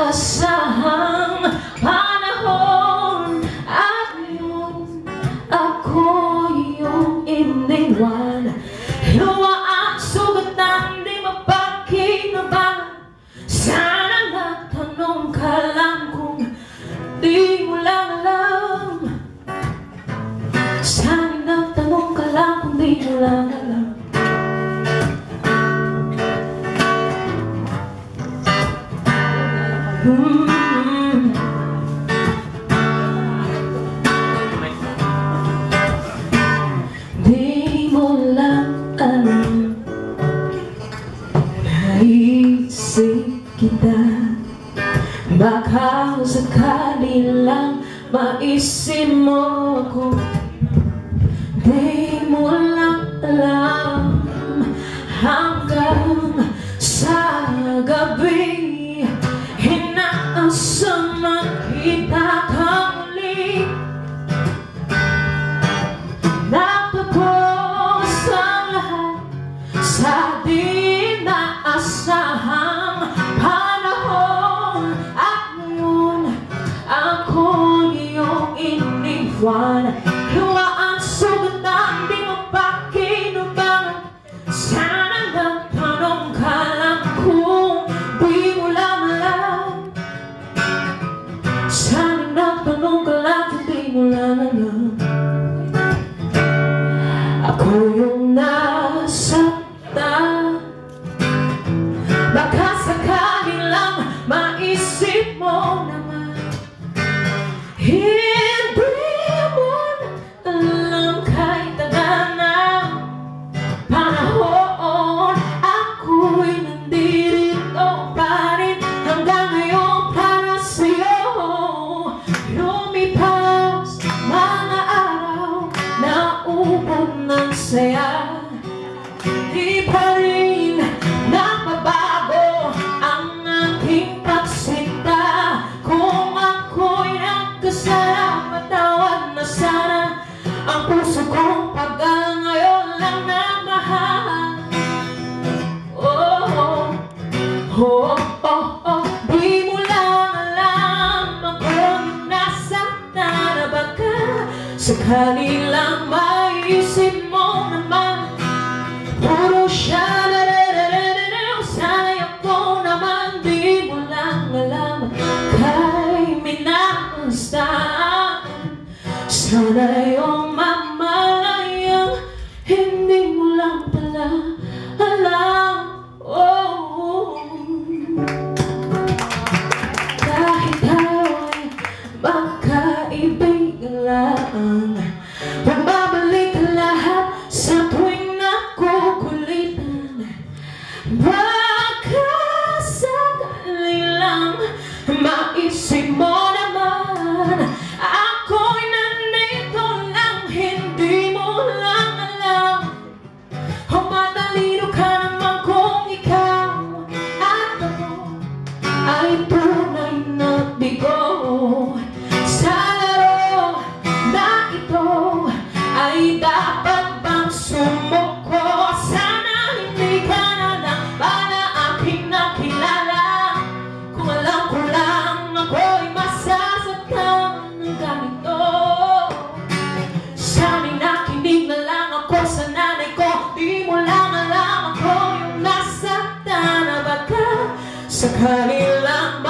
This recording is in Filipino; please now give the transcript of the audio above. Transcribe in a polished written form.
inaasahang panahon. At ngayon ako yung iniwan. Luwa ang sugat na hindi mapakinabangan. Sana nagtanong ka lang kung di mo lang alam. Sana nagtanong ka lang kung di mo lang alam. Di mo lang alam, naisip kita. Baka sakali lang maisip mo ako. Di mo lang alam, hanggang sa gabi inaasang makita ka muli. Natapos ang lahat sa di naasahang panahon. At ngayon ako yung iniwan. Luwa ang sugat na hindi mapakinabangan. Sana nagtanong ka lang kung di mo lang alam. Sana nagtanong ka lang kung di mo lang alam. Ako yung nasaktan. Baka sakali lang maisip mo naman. Hindi mo alam kahit tagal na panahon. Ako'y nandito pa rin hanggang ngayon para sa'yo. Lumipas mga araw, naubos ng saya. Di pa rin napabago ang aking pagsinta. Kung ako'y nagkasala, patawad na sana. Ang puso kong paggal ngayon lang nagmahal. Oh, oh, oh, oh. Di mo lang alam, ako yung nasaktan. Na baka sakali lang maisip mo naman. Puro siya sana'y ako naman. Di mo lang alam, kay minahastan. Sana yung mamalayang hindi mo lang pala alam. Oh, kahit tayo ay magkaibigan lang, pagbabalik lahat sa tuwing nakukulitan. Baka sakali lang maisip mo naman. Ako'y nandito lang, hindi mo lang alam. O matalino ka naman kung ikaw at ako ay tunay na bigo. Sa laro na ito ay dapat bang sumuko? Sana hindi ka na lang para aking nakilala. Kung alam ko lang ako'y masasaktan ng ganito. Sana'y nakinig na lang ako sa nanay ko. Di mo lang alam, ako yung nasaktan. Na baka sa kanilang